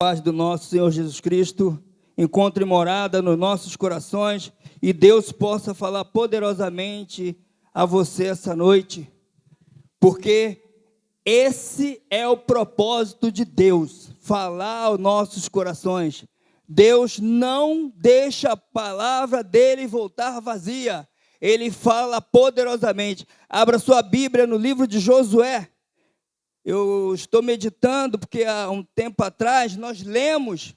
Paz do nosso Senhor Jesus Cristo encontre morada nos nossos corações e Deus possa falar poderosamente a você essa noite, porque esse é o propósito de Deus, falar aos nossos corações. Deus não deixa a palavra dele voltar vazia, ele fala poderosamente. Abra sua Bíblia no livro de Josué. Eu estou meditando, porque há um tempo atrás nós lemos,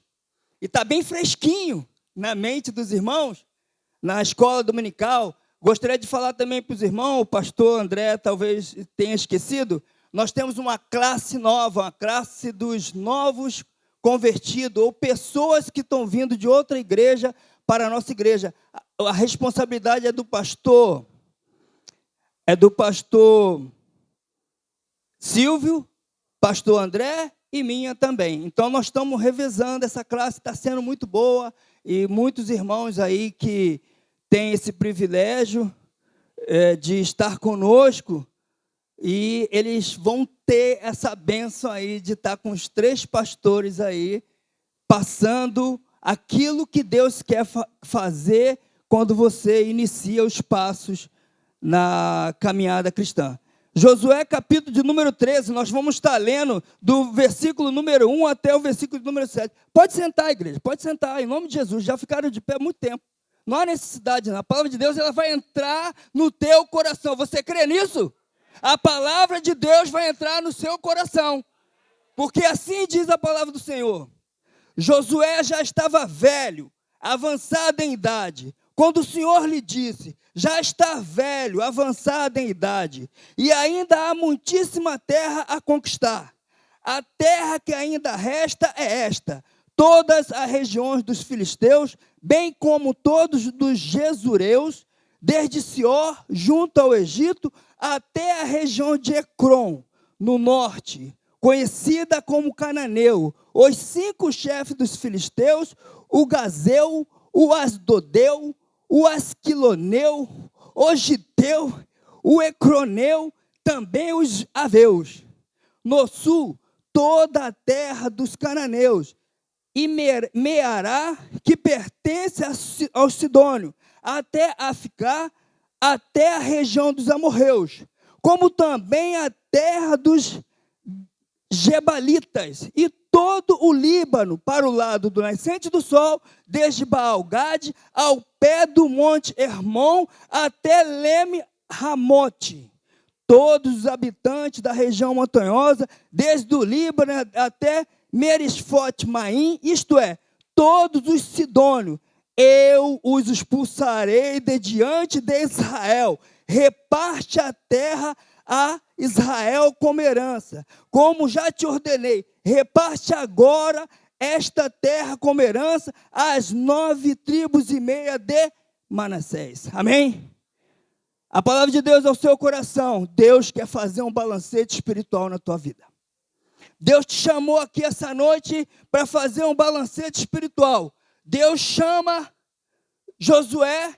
e está bem fresquinho na mente dos irmãos, na escola dominical. Gostaria de falar também para os irmãos, o pastor André talvez tenha esquecido, nós temos uma classe nova, uma classe dos novos convertidos, ou pessoas que estão vindo de outra igreja para a nossa igreja. A responsabilidade é do pastor Silvio, pastor André e minha também. Então, nós estamos revezando, essa classe está sendo muito boa, e muitos irmãos aí que têm esse privilégio de estar conosco, e eles vão ter essa bênção aí de estar com os 3 pastores aí, passando aquilo que Deus quer fazer quando você inicia os passos na caminhada cristã. Josué, capítulo de número 13, nós vamos estar lendo do versículo número 1 até o versículo número 7. Pode sentar, igreja, pode sentar, em nome de Jesus, já ficaram de pé há muito tempo. Não há necessidade, não. A palavra de Deus ela vai entrar no teu coração. Você crê nisso? A palavra de Deus vai entrar no seu coração, porque assim diz a palavra do Senhor. Josué já estava velho, avançado em idade, quando o Senhor lhe disse: já está velho, avançado em idade, e ainda há muitíssima terra a conquistar. A terra que ainda resta é esta: todas as regiões dos filisteus, bem como todos dos jesureus, desde Sior, junto ao Egito, até a região de Ecrom, no norte, conhecida como Cananeu, os 5 chefes dos filisteus, o Gazeu, o Asdodeu, o Asquiloneu, o Giteu, o Ecroneu, também os Aveus. No sul, toda a terra dos cananeus, e Meará, que pertence ao Sidônio, até Aficá, até a região dos amorreus, como também a terra dos Gebalitas, e todo o Líbano, para o lado do nascente do sol, desde Baal-Gade ao pé do monte Hermon, até Leme-Ramote. Todos os habitantes da região montanhosa, desde o Líbano até Merisfote-Maim, isto é, todos os sidônios, eu os expulsarei de diante de Israel. Reparte a terra a Israel como herança, como já te ordenei. Reparte agora esta terra como herança às 9 tribos e meia de Manassés. Amém? A palavra de Deus é o seu coração. Deus quer fazer um balancete espiritual na tua vida. Deus te chamou aqui essa noite para fazer um balancete espiritual. Deus chama Josué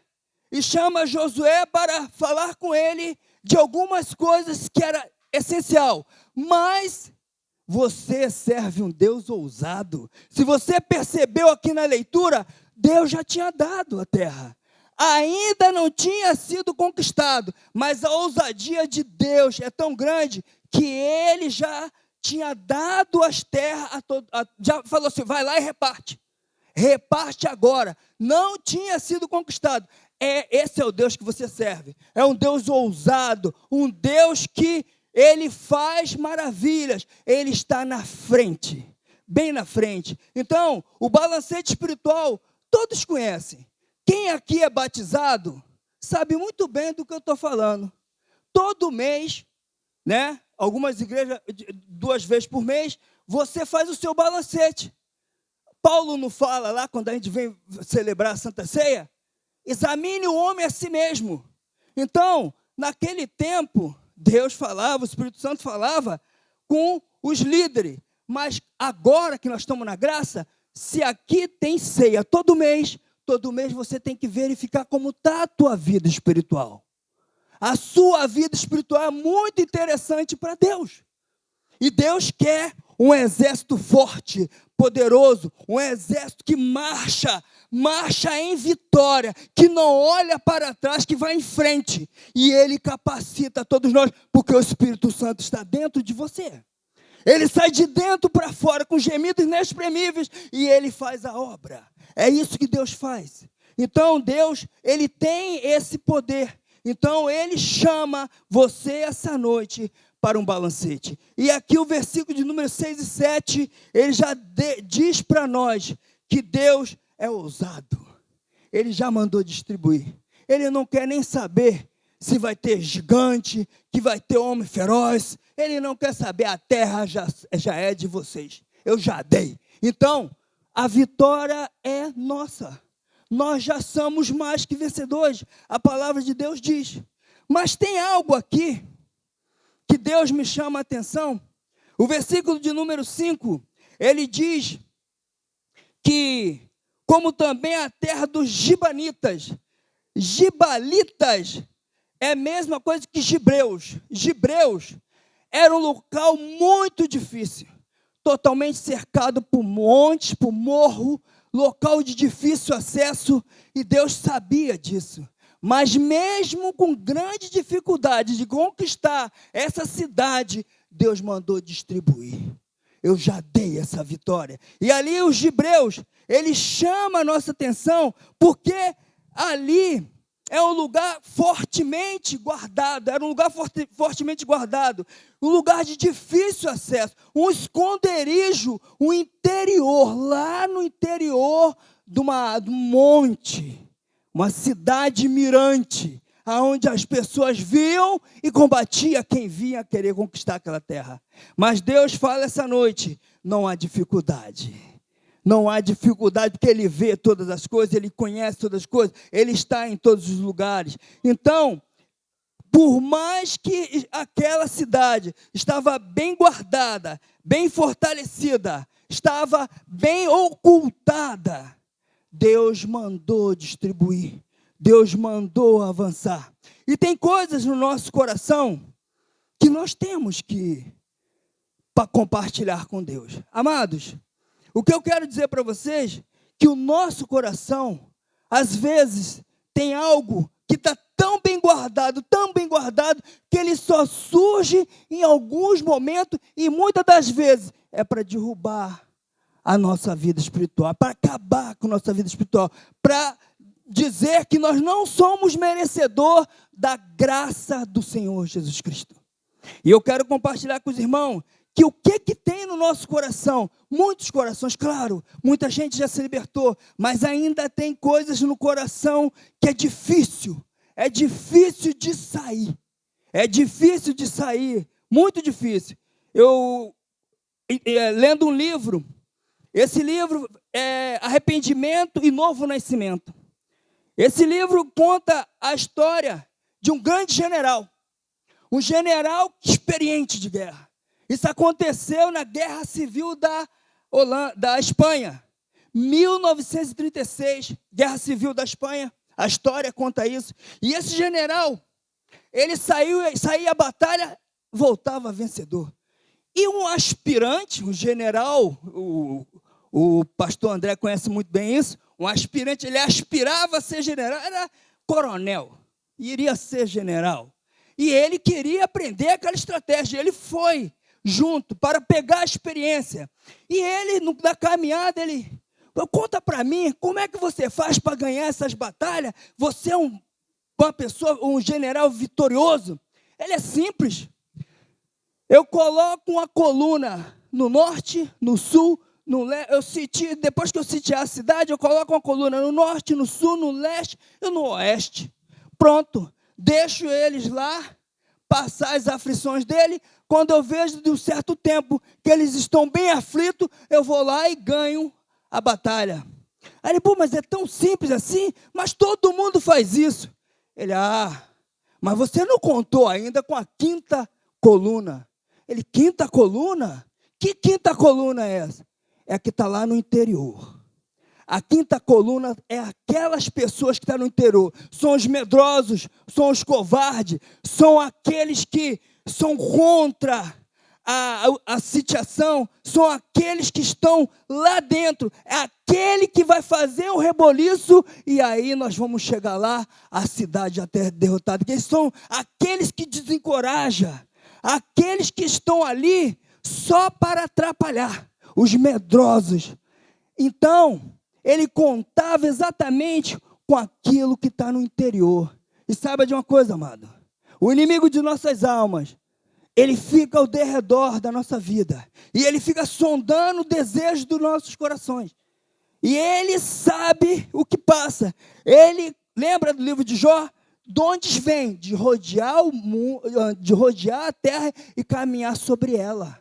e chama Josué para falar com ele de algumas coisas que era essencial. Mas você serve um Deus ousado. Se você percebeu aqui na leitura, Deus já tinha dado a terra. Ainda não tinha sido conquistado, mas a ousadia de Deus é tão grande que Ele já tinha dado as terras a todos. Já falou assim: vai lá e reparte. Reparte agora. Não tinha sido conquistado. Esse é o Deus que você serve. É um Deus ousado, um Deus que Ele faz maravilhas. Ele está na frente, bem na frente. Então, o balancete espiritual, todos conhecem. Quem aqui é batizado, sabe muito bem do que eu estou falando. Todo mês, né? Algumas igrejas, 2 vezes por mês, você faz o seu balancete. Paulo não fala lá, quando a gente vem celebrar a Santa Ceia? Examine o homem a si mesmo. Então, naquele tempo, Deus falava, o Espírito Santo falava com os líderes. Mas agora que nós estamos na graça, se aqui tem ceia todo mês você tem que verificar como está a tua vida espiritual. A sua vida espiritual é muito interessante para Deus. E Deus quer um exército forte poderoso, um exército que marcha em vitória, que não olha para trás, que vai em frente. E Ele capacita todos nós, porque o Espírito Santo está dentro de você. Ele sai de dentro para fora com gemidos inexprimíveis e Ele faz a obra. É isso que Deus faz. Então Deus, Ele tem esse poder. Então Ele chama você essa noite para um balancete. E aqui o versículo de número 6 e 7, ele já diz para nós que Deus é ousado. Ele já mandou distribuir. Ele não quer nem saber se vai ter gigante, que vai ter homem feroz. Ele não quer saber, a terra já é de vocês. Eu já dei. Então, a vitória é nossa. Nós já somos mais que vencedores. A palavra de Deus diz. Mas tem algo aqui que Deus me chama a atenção. O versículo de número 5, ele diz que, como também a terra dos gibanitas, gibalitas é a mesma coisa que gibreus. Gibreus era um local muito difícil, totalmente cercado por montes, por morro, local de difícil acesso, e Deus sabia disso. Mas mesmo com grande dificuldade de conquistar essa cidade, Deus mandou distribuir. Eu já dei essa vitória. E ali os hebreus, eles chamam a nossa atenção, porque ali é um lugar fortemente guardado, era um lugar fortemente guardado, um lugar de difícil acesso, um esconderijo, um interior, lá no interior de um monte, uma cidade mirante, onde as pessoas viam e combatia quem vinha querer conquistar aquela terra. Mas Deus fala essa noite, não há dificuldade. Não há dificuldade, porque Ele vê todas as coisas, Ele conhece todas as coisas, Ele está em todos os lugares. Então, por mais que aquela cidade estava bem guardada, bem fortalecida, estava bem ocultada, Deus mandou distribuir, Deus mandou avançar. E tem coisas no nosso coração que nós temos que compartilhar com Deus. Amados, o que eu quero dizer para vocês, que o nosso coração, às vezes, tem algo que está tão bem guardado, que ele só surge em alguns momentos, e muitas das vezes é para derrubar a nossa vida espiritual, para acabar com a nossa vida espiritual, para dizer que nós não somos merecedor da graça do Senhor Jesus Cristo. E eu quero compartilhar com os irmãos, que o que tem no nosso coração, muitos corações, claro, muita gente já se libertou, mas ainda tem coisas no coração que é difícil de sair, muito difícil. Eu, lendo um livro, esse livro é Arrependimento e Novo Nascimento. Esse livro conta a história de um grande general, um general experiente de guerra. Isso aconteceu na Guerra Civil da Espanha, 1936, Guerra Civil da Espanha, a história conta isso. E esse general, ele saía à batalha, voltava vencedor. E um aspirante, um general, o pastor André conhece muito bem isso, um aspirante, ele aspirava a ser general, era coronel, iria ser general. E ele queria aprender aquela estratégia, ele foi junto para pegar a experiência. E ele, na caminhada, ele conta para mim, como é que você faz para ganhar essas batalhas? Você é uma pessoa, um general vitorioso? Ele é simples. Eu coloco uma coluna no norte, no sul, no leste. Depois que eu sitiar a cidade, eu coloco uma coluna no norte, no sul, no leste e no oeste. Pronto. Deixo eles lá, passar as aflições dele. Quando eu vejo de um certo tempo que eles estão bem aflitos, eu vou lá e ganho a batalha. Aí ele, mas é tão simples assim? Mas todo mundo faz isso. Ele, mas você não contou ainda com a quinta coluna. Ele, quinta coluna? Que quinta coluna é essa? É a que está lá no interior. A quinta coluna é aquelas pessoas que estão no interior. São os medrosos, são os covardes, são aqueles que são contra a sitiação são aqueles que estão lá dentro. É aquele que vai fazer o reboliço e aí nós vamos chegar lá, a cidade até derrotada. Que são aqueles que desencorajam, aqueles que estão ali só para atrapalhar, os medrosos. Então, ele contava exatamente com aquilo que está no interior. E saiba de uma coisa, amado, o inimigo de nossas almas, ele fica ao derredor da nossa vida. E ele fica sondando o desejo dos nossos corações. E ele sabe o que passa. Ele, lembra do livro de Jó? De onde vem? De rodear o mundo, de rodear a terra e caminhar sobre ela.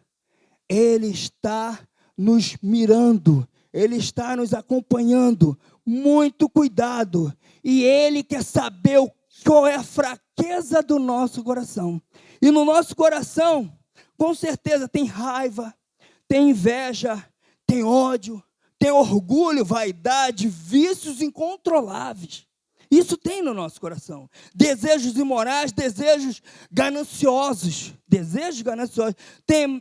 Ele está nos mirando. Ele está nos acompanhando. Muito cuidado. E ele quer saber qual é a fraqueza do nosso coração. E no nosso coração, com certeza, tem raiva, tem inveja, tem ódio, tem orgulho, vaidade, vícios incontroláveis. Isso tem no nosso coração. Desejos imorais, desejos gananciosos. Desejos gananciosos.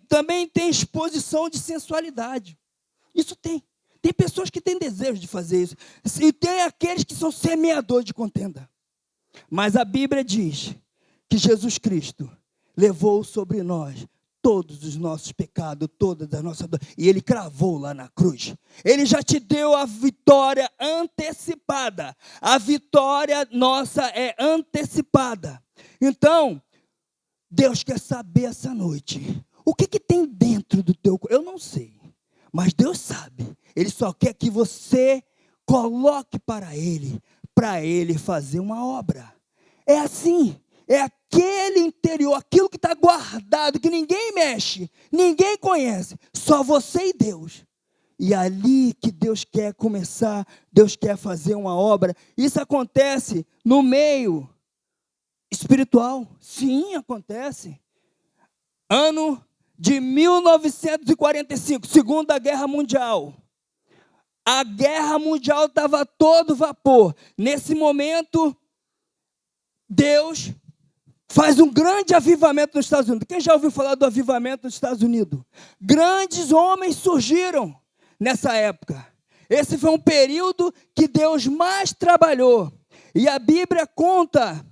Também tem exposição de sensualidade. Isso tem. Tem pessoas que têm desejo de fazer isso. E tem aqueles que são semeadores de contenda. Mas a Bíblia diz que Jesus Cristo levou sobre nós todos os nossos pecados, todas as nossas dores, e Ele cravou lá na cruz. Ele já te deu a vitória antecipada. A vitória nossa é antecipada. Então, Deus quer saber essa noite, o que tem dentro do teu coração? Eu não sei, mas Deus sabe. Ele só quer que você coloque para Ele fazer uma obra. É assim. É aquele interior, aquilo que está guardado, que ninguém mexe, ninguém conhece, só você e Deus. E é ali que Deus quer começar, Deus quer fazer uma obra. Isso acontece no meio espiritual. Sim, acontece. Ano de 1945, Segunda Guerra Mundial. A Guerra Mundial estava a todo vapor. Nesse momento, Deus faz um grande avivamento nos Estados Unidos. Quem já ouviu falar do avivamento nos Estados Unidos? Grandes homens surgiram nessa época. Esse foi um período que Deus mais trabalhou. E a Bíblia conta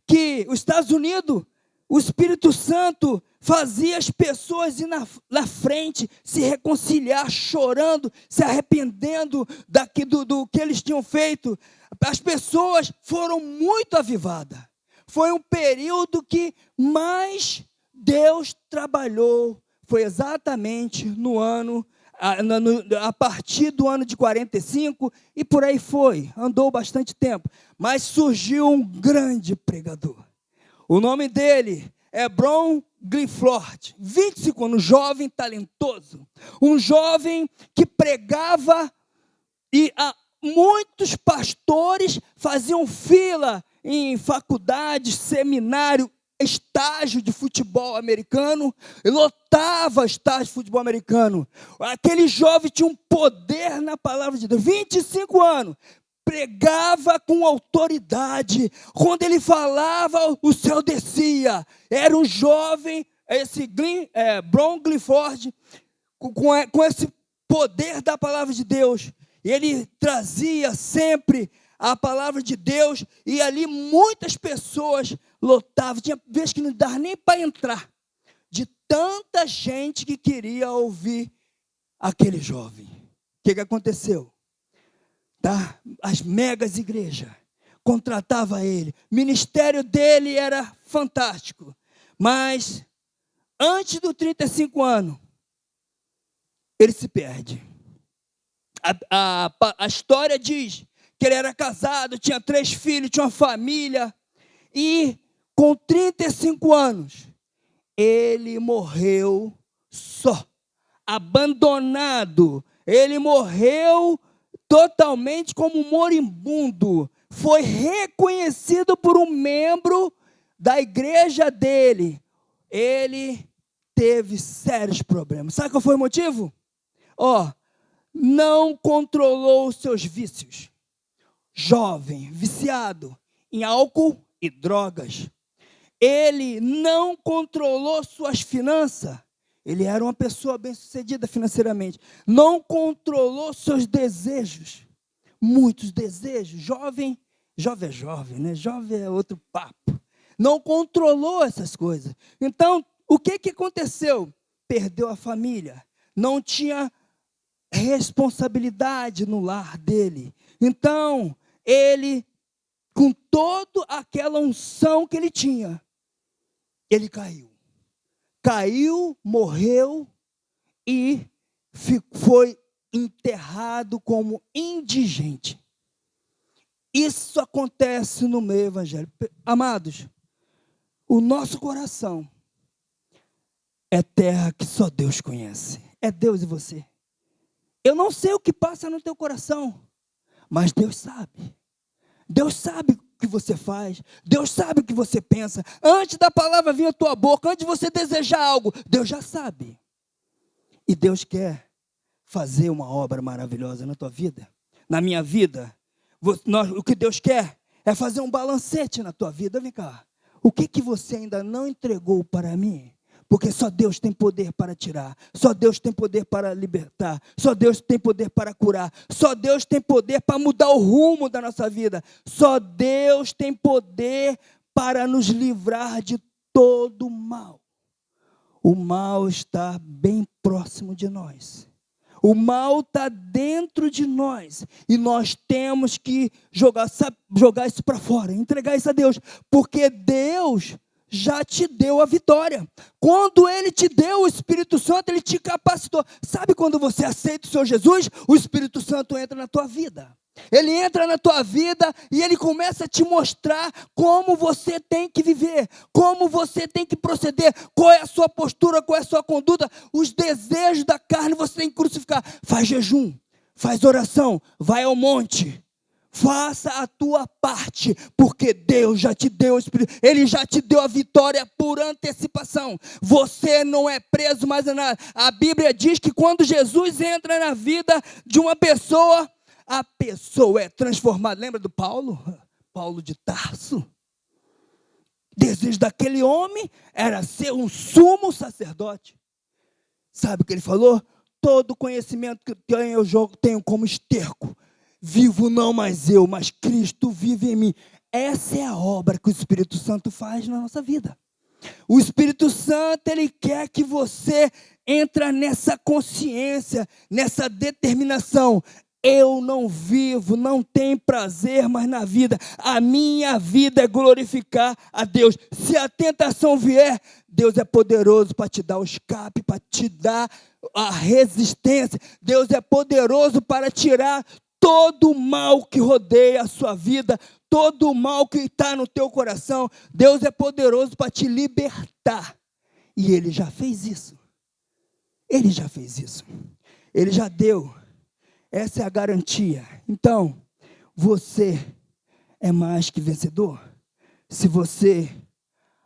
que os Estados Unidos, o Espírito Santo fazia as pessoas ir na frente, se reconciliar, chorando, se arrependendo do que eles tinham feito. As pessoas foram muito avivadas. Foi um período que mais Deus trabalhou. Foi exatamente a partir do ano de 45 e por aí foi. Andou bastante tempo. Mas surgiu um grande pregador. O nome dele é John Gifford, 25 anos, jovem talentoso. Um jovem que pregava e muitos pastores faziam fila em faculdade, seminário, estágio de futebol americano, lotava estágio de futebol americano. Aquele jovem tinha um poder na palavra de Deus, 25 anos, pregava com autoridade. Quando ele falava, o céu descia. Era um jovem, esse John Gifford, com esse poder da palavra de Deus. Ele trazia sempre a palavra de Deus, e ali muitas pessoas lotavam. Tinha vezes que não dava nem para entrar, de tanta gente que queria ouvir aquele jovem. O que aconteceu? As megas igrejas contratavam ele. O ministério dele era fantástico. Mas, antes dos 35 anos, ele se perde. A história diz que ele era casado, tinha 3 filhos, tinha uma família. E, com 35 anos, ele morreu só, abandonado. Ele morreu totalmente como moribundo. Foi reconhecido por um membro da igreja dele. Ele teve sérios problemas. Sabe qual foi o motivo? Não controlou os seus vícios. Jovem, viciado em álcool e drogas. Ele não controlou suas finanças. Ele era uma pessoa bem-sucedida financeiramente. Não controlou seus desejos. Muitos desejos. Jovem é jovem, né? Jovem é outro papo. Não controlou essas coisas. Então, o que aconteceu? Perdeu a família. Não tinha responsabilidade no lar dele. Então, ele, com toda aquela unção que ele tinha, ele caiu. Caiu, morreu e foi enterrado como indigente. Isso acontece no meio evangélico. Amados, o nosso coração é terra que só Deus conhece. É Deus e você. Eu não sei o que passa no teu coração, mas Deus sabe. Deus sabe o que você faz. Deus sabe o que você pensa. Antes da palavra vir à tua boca, antes de você desejar algo, Deus já sabe. E Deus quer fazer uma obra maravilhosa na tua vida, na minha vida. O que Deus quer é fazer um balancete na tua vida. Vem cá. O que você ainda não entregou para mim? Porque só Deus tem poder para tirar. Só Deus tem poder para libertar. Só Deus tem poder para curar. Só Deus tem poder para mudar o rumo da nossa vida. Só Deus tem poder para nos livrar de todo o mal. O mal está bem próximo de nós. O mal está dentro de nós. E nós temos que jogar isso para fora, entregar isso a Deus. Porque Deus já te deu a vitória. Quando Ele te deu o Espírito Santo, Ele te capacitou. Sabe quando você aceita o Senhor Jesus? O Espírito Santo entra na tua vida. Ele entra na tua vida e Ele começa a te mostrar como você tem que viver, como você tem que proceder, qual é a sua postura, qual é a sua conduta. Os desejos da carne você tem que crucificar. Faz jejum, faz oração, vai ao monte. Faça a tua parte, porque Deus já te deu o Espírito, Ele já te deu a vitória por antecipação. Você não é preso mais a nada. A Bíblia diz que quando Jesus entra na vida de uma pessoa, a pessoa é transformada. Lembra do Paulo? Paulo de Tarso. O desejo daquele homem era ser um sumo sacerdote. Sabe o que ele falou? Todo conhecimento que eu tenho como esterco. Vivo não mais eu, mas Cristo vive em mim. Essa é a obra que o Espírito Santo faz na nossa vida. O Espírito Santo, Ele quer que você entre nessa consciência, nessa determinação. Eu não vivo, não tenho prazer mais na vida. A minha vida é glorificar a Deus. Se a tentação vier, Deus é poderoso para te dar o escape, para te dar a resistência. Deus é poderoso para tirar todo o mal que rodeia a sua vida, todo o mal que está no teu coração. Deus é poderoso para te libertar. E Ele já fez isso. Ele já fez isso. Ele já deu. Essa é a garantia. Então, você é mais que vencedor. Se você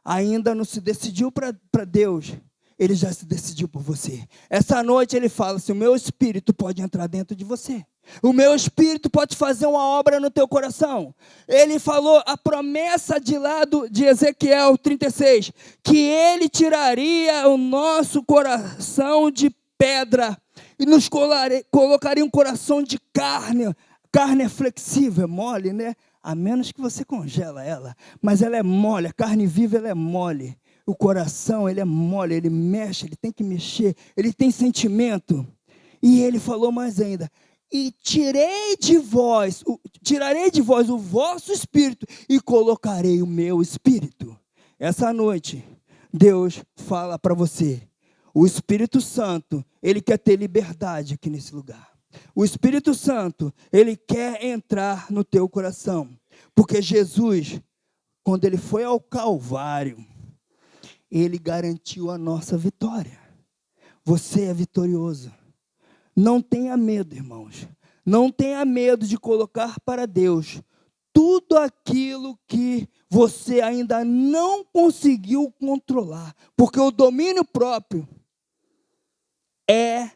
ainda não se decidiu para Deus, Ele já se decidiu por você. Essa noite Ele fala assim: o meu Espírito pode entrar dentro de você. O meu Espírito pode fazer uma obra no teu coração. Ele falou a promessa de Ezequiel 36, que Ele tiraria o nosso coração de pedra e nos colocaria um coração de carne. Carne é flexível, é mole, né? A menos que você congela ela. Mas ela é mole, a carne viva ela é mole. O coração, ele é mole, ele mexe, ele tem que mexer, ele tem sentimento. E Ele falou mais ainda: e tirarei de vós o vosso espírito e colocarei o meu espírito. Essa noite, Deus fala para você, o Espírito Santo, Ele quer ter liberdade aqui nesse lugar. O Espírito Santo, Ele quer entrar no teu coração. Porque Jesus, quando Ele foi ao Calvário, Ele garantiu a nossa vitória. Você é vitorioso. Não tenha medo, irmãos. Não tenha medo de colocar para Deus tudo aquilo que você ainda não conseguiu controlar. Porque o domínio próprio é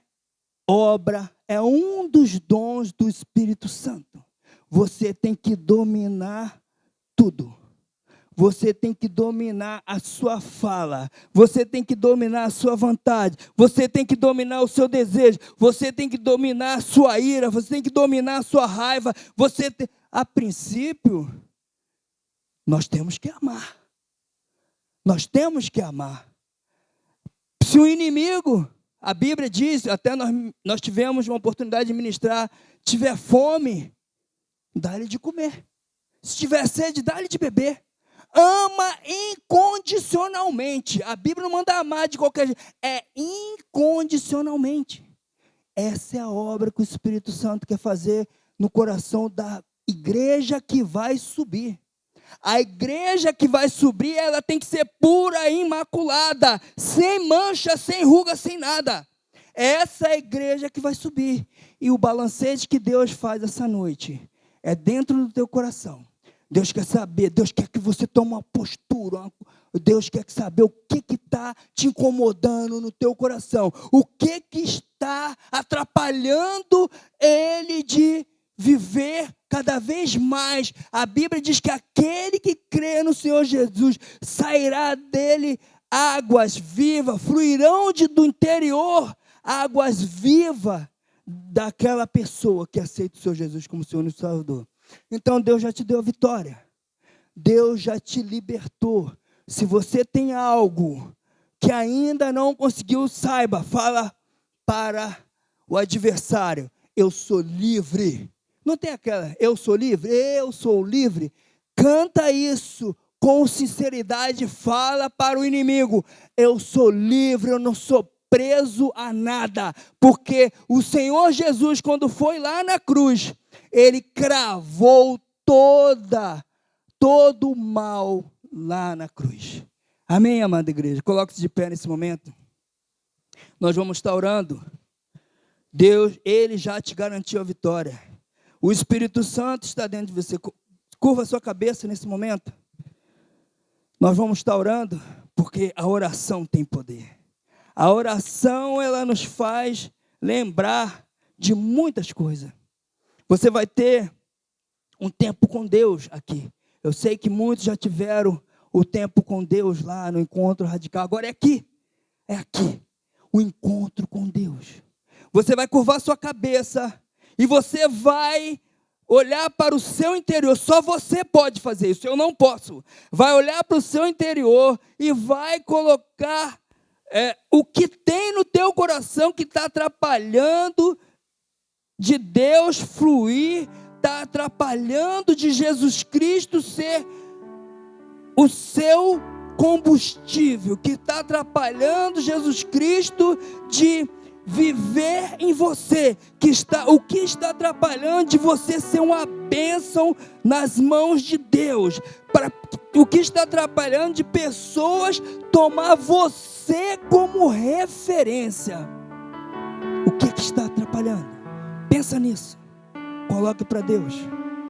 um dos dons do Espírito Santo. Você tem que dominar tudo. você tem que dominar a sua fala, você tem que dominar a sua vontade, você tem que dominar o seu desejo, você tem que dominar a sua ira, você tem que dominar a sua raiva. A princípio, nós temos que amar. Nós temos que amar. Se o inimigo, a Bíblia diz, até nós tivemos uma oportunidade de ministrar, tiver fome, dá-lhe de comer. Se tiver sede, dá-lhe de beber. Ama incondicionalmente. A Bíblia não manda amar de qualquer jeito. É incondicionalmente. Essa é a obra que o Espírito Santo quer fazer no coração da igreja que vai subir. A igreja que vai subir, ela tem que ser pura e imaculada, sem mancha, sem ruga, sem nada. Essa é a igreja que vai subir. E o balancete que Deus faz essa noite é dentro do teu coração. Deus quer saber, Deus quer que você tome uma postura, Deus quer saber o que está te incomodando no teu coração, o que está atrapalhando ele de viver cada vez mais. A Bíblia diz que aquele que crê no Senhor Jesus, sairá dele águas vivas, fluirão do interior, águas vivas daquela pessoa que aceita o Senhor Jesus como Senhor e Salvador. Então Deus já te deu a vitória, Deus já te libertou. Se você tem algo que ainda não conseguiu, saiba, fala para o adversário: eu sou livre. Não tem aquela, eu sou livre, eu sou livre. Canta isso com sinceridade, fala para o inimigo: eu sou livre, eu não sou preso a nada, porque o Senhor Jesus, quando foi lá na cruz, ele cravou todo o mal lá na cruz. Amém, amada igreja? Coloque-se de pé nesse momento. Nós vamos estar orando. Deus, ele já te garantiu a vitória. O Espírito Santo está dentro de você. Curva a sua cabeça nesse momento. Nós vamos estar orando, porque a oração tem poder. A oração, ela nos faz lembrar de muitas coisas. Você vai ter um tempo com Deus aqui. Eu sei que muitos já tiveram o tempo com Deus lá no encontro radical. Agora é aqui, o encontro com Deus. Você vai curvar sua cabeça e você vai olhar para o seu interior. Só você pode fazer isso, eu não posso. Vai olhar para o seu interior e vai colocar o que tem no teu coração que está atrapalhando de Deus fluir, está atrapalhando de Jesus Cristo ser o seu combustível, que está atrapalhando Jesus Cristo de viver em você, o que está atrapalhando de você ser uma bênção nas mãos de Deus, o que está atrapalhando de pessoas tomar você como referência. O que está atrapalhando? Pensa nisso, coloque para Deus.